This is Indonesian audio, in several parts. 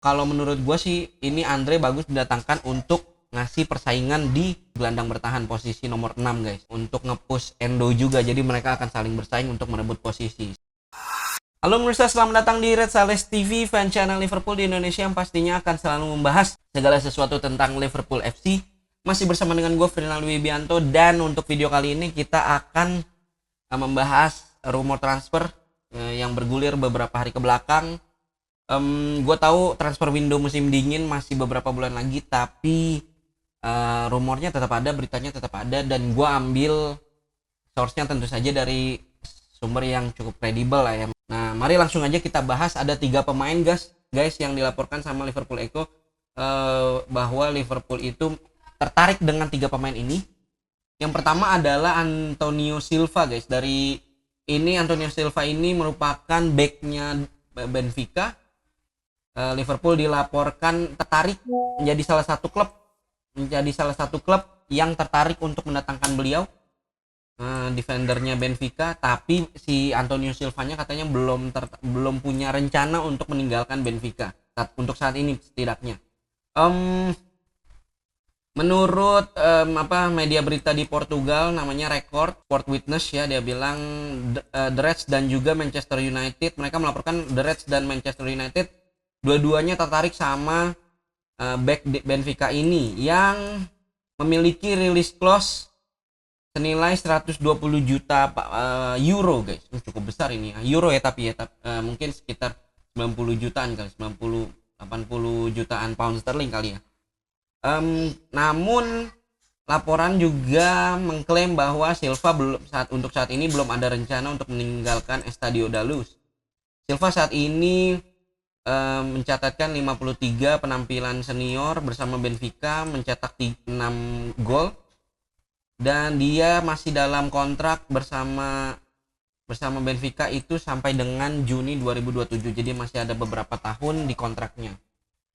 kalau menurut gue sih ini Andre bagus didatangkan untuk ngasih persaingan di gelandang bertahan posisi nomor 6 guys, untuk nge-push Endo juga, jadi mereka akan saling bersaing untuk merebut posisi. Halo pemirsa, selamat datang di Red Sales TV, fan channel Liverpool di Indonesia yang pastinya akan selalu membahas segala sesuatu tentang Liverpool FC. Masih bersama dengan gue Fernando Wibianto, dan untuk video kali ini kita akan membahas rumor transfer yang bergulir beberapa hari ke belakang. Gue tahu transfer window musim dingin masih beberapa bulan lagi, tapi rumornya tetap ada, beritanya tetap ada, dan gue ambil source-nya tentu saja dari sumber yang cukup kredibel lah ya. Nah, mari langsung aja kita bahas. Ada 3 pemain guys yang dilaporkan sama Liverpool Echo bahwa Liverpool itu tertarik dengan 3 pemain ini. Yang pertama adalah Antonio Silva guys. Dari ini Antonio Silva ini merupakan backnya Benfica. Liverpool dilaporkan tertarik menjadi salah satu klub yang tertarik untuk mendatangkan beliau, defendernya Benfica. Tapi si Antonio Silva-nya katanya belum punya rencana untuk meninggalkan Benfica untuk saat ini setidaknya. Menurut media berita di Portugal namanya Record Sport Witness ya, dia bilang The Reds dan juga Manchester United, mereka melaporkan The Reds dan Manchester United dua-duanya tertarik sama back Benfica ini yang memiliki release clause senilai 120 juta euro guys. Cukup besar ini euro ya, tapi mungkin sekitar 90 jutaan kali, 80 jutaan pound sterling kali ya. Namun laporan juga mengklaim bahwa Silva untuk saat ini belum ada rencana untuk meninggalkan Estadio da Luz. Silva saat ini mencatatkan 53 penampilan senior bersama Benfica, mencetak 6 gol, dan dia masih dalam kontrak bersama Benfica itu sampai dengan Juni 2027. Jadi masih ada beberapa tahun di kontraknya.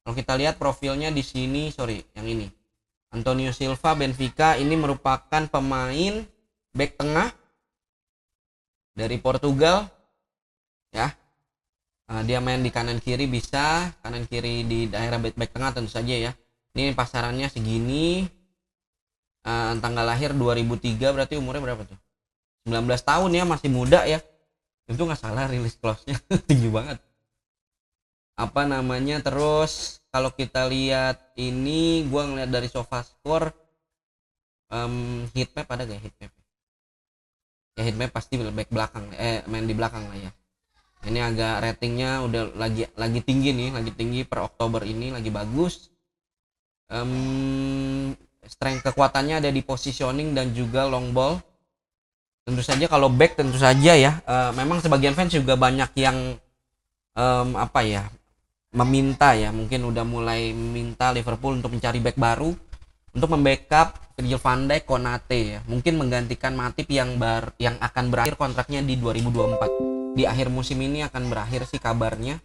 Kalau kita lihat profilnya di sini, yang ini. Antonio Silva Benfica ini merupakan pemain back tengah dari Portugal ya. Dia main di kanan kiri, bisa kanan kiri di daerah back tengah tentu saja ya. Ini pasarannya segini. Tanggal lahir 2003, berarti umurnya berapa tuh? 19 tahun ya, masih muda ya. Itu nggak salah release clause-nya. Tinggi banget. Terus kalau kita lihat ini, gue ngeliat dari SofaScore, heatmap ada gak heatmap? Ya heatmap pasti back belakang, main di belakang lah ya. Ini agak ratingnya udah lagi tinggi per Oktober ini, lagi bagus. Strength kekuatannya ada di positioning dan juga long ball. Tentu saja kalau back tentu saja ya, memang sebagian fans juga banyak yang meminta ya, mungkin udah mulai meminta Liverpool untuk mencari back baru untuk membackup Virgil van Dijk, Konate ya, mungkin menggantikan Matip yang akan berakhir kontraknya di 2024. Di akhir musim ini akan berakhir sih kabarnya.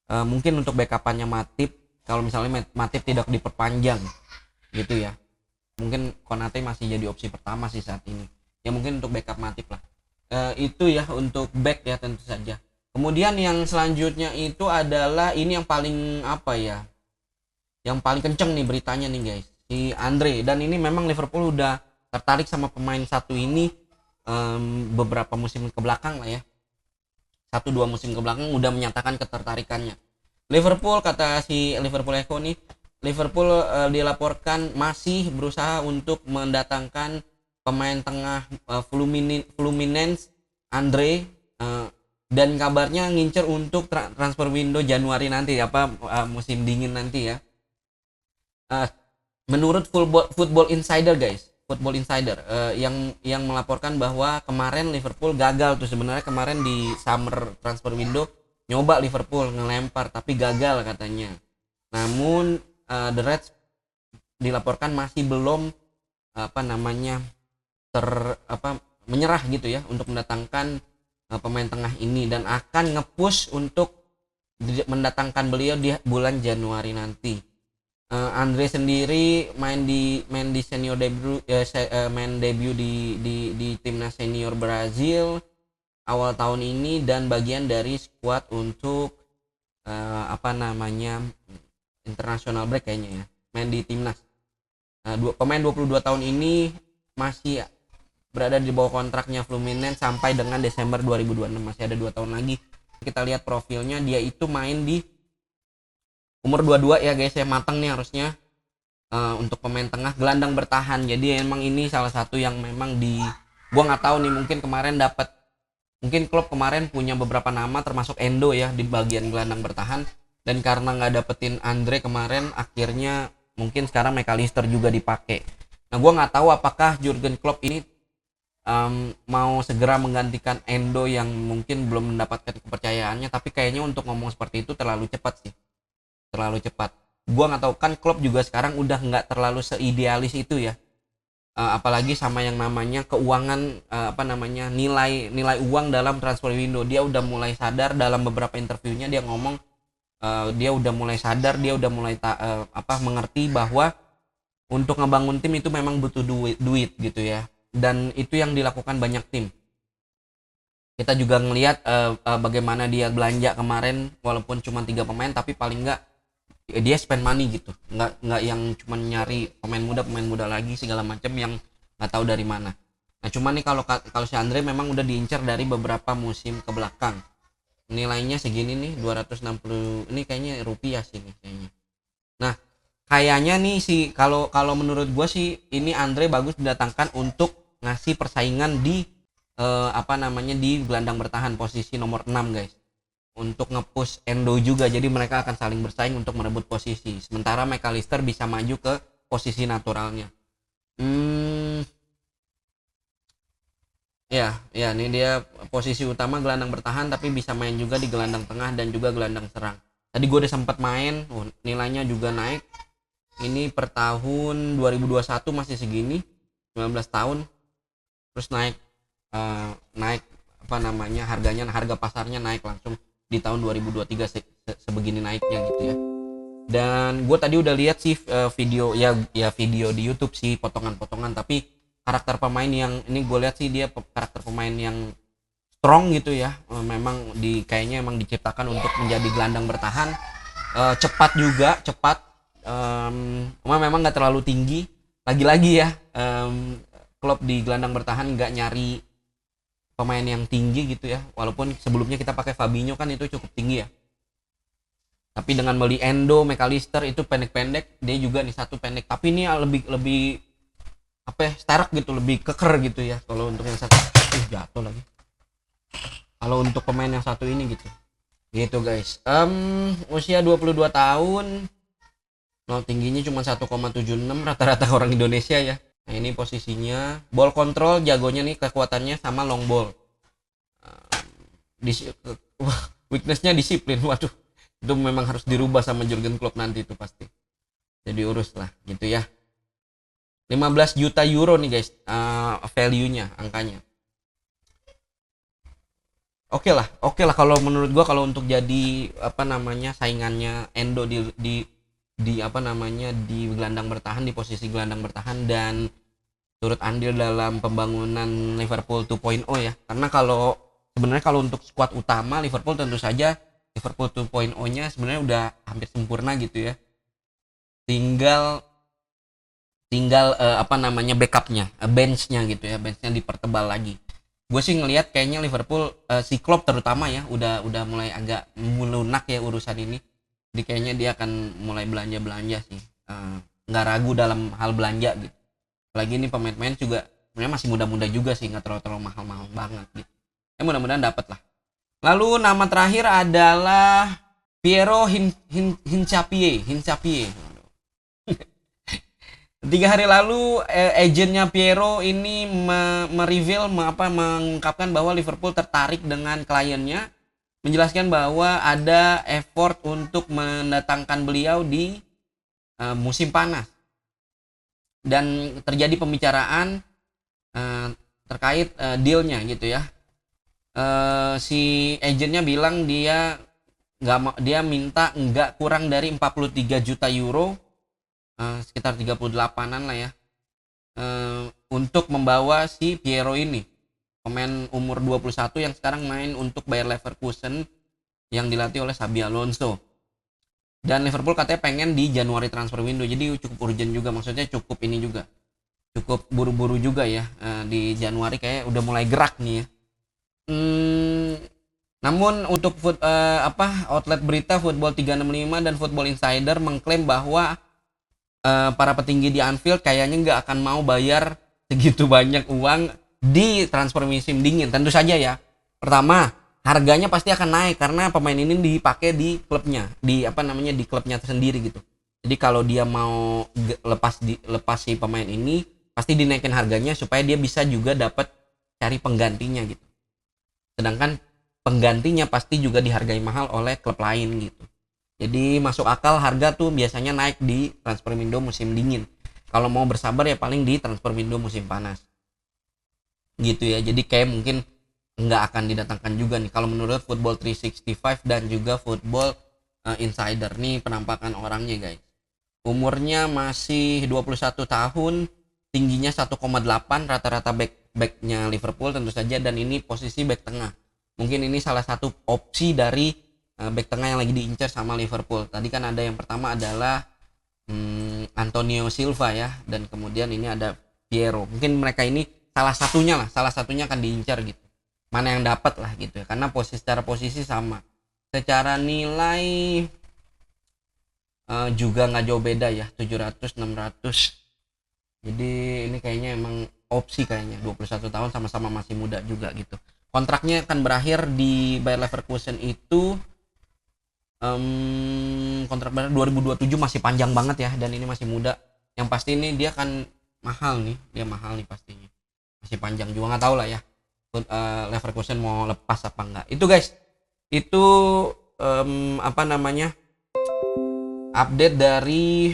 Mungkin untuk backupannya Matip, kalau misalnya Matip tidak diperpanjang gitu ya, mungkin Konate masih jadi opsi pertama sih saat ini ya, mungkin untuk backup Matip lah. Itu ya untuk back ya tentu saja. Kemudian yang selanjutnya itu adalah ini yang paling yang paling kenceng nih beritanya nih guys, si Andre. Dan ini memang Liverpool udah tertarik sama pemain satu ini beberapa musim ke belakang lah ya, 1-2 musim ke belakang udah menyatakan ketertarikannya. Liverpool, kata si Liverpool Echo nih, Liverpool dilaporkan masih berusaha untuk mendatangkan pemain tengah Fluminense Andre, dan kabarnya ngincer untuk transfer window Januari nanti, musim dingin nanti ya. Menurut Football Insider guys, Football Insider yang melaporkan bahwa kemarin Liverpool gagal tuh sebenarnya, kemarin di summer transfer window nyoba Liverpool ngelempar tapi gagal katanya. Namun The Reds dilaporkan masih belum menyerah gitu ya untuk mendatangkan pemain tengah ini, dan akan nge-push untuk mendatangkan beliau di bulan Januari nanti. Andre sendiri main di senior debut, main debut di timnas senior Brazil awal tahun ini, dan bagian dari skuad untuk apa namanya, international break kayaknya ya, main di timnas. Pemain 22 tahun ini masih berada di bawah kontraknya Fluminense sampai dengan Desember 2026, masih ada 2 tahun lagi. Kita lihat profilnya, dia itu main di umur 22 ya guys ya, matang nih harusnya. Untuk pemain tengah gelandang bertahan, jadi emang ini salah satu yang memang gua nggak tahu nih, mungkin klub kemarin punya beberapa nama termasuk Endo ya di bagian gelandang bertahan, dan karena nggak dapetin Andre kemarin, akhirnya mungkin sekarang McAllister juga dipakai. Nah, gua nggak tahu apakah Jurgen Klopp ini mau segera menggantikan Endo yang mungkin belum mendapatkan kepercayaannya, tapi kayaknya untuk ngomong seperti itu terlalu cepat sih, terlalu cepat. Gua nggak tahu, kan Klopp juga sekarang udah nggak terlalu seidealis itu ya. Apalagi sama yang namanya keuangan, nilai uang dalam transfer window. Dia udah mulai sadar, dalam beberapa interviewnya dia ngomong, dia udah mulai sadar, dia udah mulai mengerti bahwa untuk ngebangun tim itu memang butuh duit gitu ya, dan itu yang dilakukan banyak tim. Kita juga ngelihat bagaimana dia belanja kemarin, walaupun cuma 3 pemain, tapi paling nggak dia spend money gitu, nggak yang cuma nyari pemain muda lagi segala macam yang nggak tahu dari mana. Nah, cuman nih kalau si Andre memang udah diincar dari beberapa musim ke belakang. Nilainya segini nih, 260, ini kayaknya rupiah sih nih kayaknya. Nah, kayaknya nih kalau menurut gue sih, ini Andre bagus didatangkan untuk ngasih persaingan di di gelandang bertahan posisi nomor 6 guys, untuk nge-push Endo juga, jadi mereka akan saling bersaing untuk merebut posisi, sementara McAllister bisa maju ke posisi naturalnya. Ya ini dia posisi utama gelandang bertahan, tapi bisa main juga di gelandang tengah dan juga gelandang serang. Tadi gue udah sempat main, nilainya juga naik. Ini per tahun 2021 masih segini, 19 tahun, terus naik harga pasarnya naik langsung di tahun 2023 sebegini naiknya gitu ya. Dan gue tadi udah lihat sih video di YouTube sih, potongan-potongan, tapi karakter pemain yang ini gue lihat sih, dia karakter pemain yang strong gitu ya. Kayaknya emang diciptakan untuk menjadi gelandang bertahan. Cepat, memang nggak terlalu tinggi. Lagi-lagi ya, Klopp di gelandang bertahan nggak nyari pemain yang tinggi gitu ya, walaupun sebelumnya kita pakai Fabinho kan itu cukup tinggi ya. Tapi dengan beli Endo, McAllister itu pendek-pendek, dia juga nih satu pendek, tapi ini lebih sterk gitu, lebih keker gitu ya. Kalau untuk yang satu, jatuh lagi. Kalau untuk pemain yang satu ini gitu guys. Usia 22 tahun, tingginya cuma 1,76 rata-rata orang Indonesia ya. Nah, ini posisinya ball control jagonya nih, kekuatannya sama long ball. Weaknessnya disiplin. Waduh, itu memang harus dirubah sama Jurgen Klopp nanti itu pasti. Jadi urus lah gitu ya. 15 juta euro nih guys, value-nya, angkanya. Oke lah kalau menurut gua, kalau untuk jadi saingannya Endo di gelandang bertahan, di posisi gelandang bertahan, dan turut andil dalam pembangunan Liverpool 2.0 ya. Karena sebenarnya kalau untuk skuad utama Liverpool, tentu saja Liverpool 2.0-nya sebenarnya udah hampir sempurna gitu ya. Tinggal backupnya, benchnya gitu ya, benchnya dipertebal lagi. Gue sih ngelihat kayaknya Liverpool, si Klopp terutama ya, udah mulai agak melunak ya urusan ini. Jadi kayaknya dia akan mulai belanja sih, nggak ragu dalam hal belanja gitu. Apalagi ini pemain-pemain juga sebenarnya masih muda-muda juga sih, nggak terlalu mahal-mahal banget gitu. Mudah-mudahan dapat lah. Lalu nama terakhir adalah Piero Hincapié. 3 hari lalu agennya Piero ini mengungkapkan bahwa Liverpool tertarik dengan kliennya, menjelaskan bahwa ada effort untuk mendatangkan beliau di musim panas, dan terjadi pembicaraan terkait dealnya gitu ya. Si agennya bilang dia minta nggak kurang dari 43 juta euro, sekitar 38-an lah ya, untuk membawa si Piero ini, pemain umur 21 yang sekarang main untuk Bayer Leverkusen, yang dilatih oleh Xabi Alonso. Dan Liverpool katanya pengen di Januari transfer window, jadi cukup urgent juga, maksudnya cukup ini juga, cukup buru-buru juga ya. Di Januari kayak udah mulai gerak nih ya. Namun untuk outlet berita Football 365 dan Football Insider mengklaim bahwa para petinggi di Anfield kayaknya nggak akan mau bayar segitu banyak uang di transfer musim dingin. Tentu saja ya. Pertama, harganya pasti akan naik karena pemain ini dipakai di klubnya, di klubnya tersendiri gitu. Jadi kalau dia mau lepas si pemain ini, pasti dinaikin harganya supaya dia bisa juga dapat cari penggantinya gitu. Sedangkan penggantinya pasti juga dihargai mahal oleh klub lain gitu. Jadi masuk akal harga tuh biasanya naik di transfer window musim dingin. Kalau mau bersabar ya paling di transfer window musim panas. Gitu ya. Jadi kayak mungkin nggak akan didatangkan juga nih kalau menurut Football 365 dan juga Football Insider nih penampakan orangnya guys. Umurnya masih 21 tahun, tingginya 1,8, rata-rata backnya Liverpool tentu saja, dan ini posisi back tengah. Mungkin ini salah satu opsi dari back tengah yang lagi diincar sama Liverpool. Tadi kan ada yang pertama adalah Antonio Silva ya, dan kemudian ini ada Piero. Mungkin mereka ini salah satunya akan diincar gitu. Mana yang dapat lah gitu ya, karena secara posisi sama. Secara nilai juga nggak jauh beda ya, 700 600. Jadi ini kayaknya emang opsi, kayaknya 21 tahun, sama-sama masih muda juga gitu. Kontraknya akan berakhir di Bayer Leverkusen itu kontrak berakhir 2027, masih panjang banget ya, dan ini masih muda. Yang pasti ini dia akan mahal nih pastinya. Masih panjang juga, nggak tahu lah ya Leverkusen mau lepas apa enggak. Itu guys, itu update dari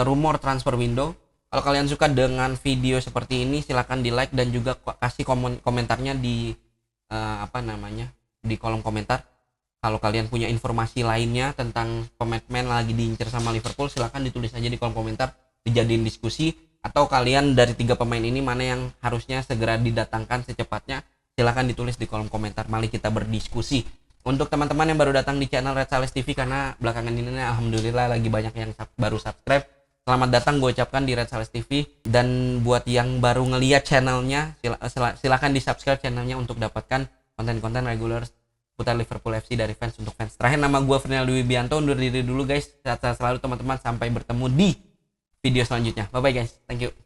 rumor transfer window. Kalau kalian suka dengan video seperti ini, silahkan di like dan juga kasih komentarnya di di kolom komentar. Kalau kalian punya informasi lainnya tentang pemain lagi diincar sama Liverpool, silahkan ditulis aja di kolom komentar, dijadiin diskusi. Atau kalian dari 3 pemain ini mana yang harusnya segera didatangkan secepatnya, silahkan ditulis di kolom komentar. Mari kita berdiskusi. Untuk teman-teman yang baru datang di channel Red Sales TV, karena belakangan ini alhamdulillah lagi banyak yang baru subscribe, selamat datang gue ucapkan di Red Sales TV. Dan buat yang baru ngeliat channelnya, silahkan di subscribe channelnya untuk dapatkan konten-konten reguler putar Liverpool FC dari fans untuk fans. Terakhir, nama gue Ferneldo Wibianto, undur diri dulu guys. Sehat-sehat selalu teman-teman, sampai bertemu di video selanjutnya. Bye bye guys, thank you.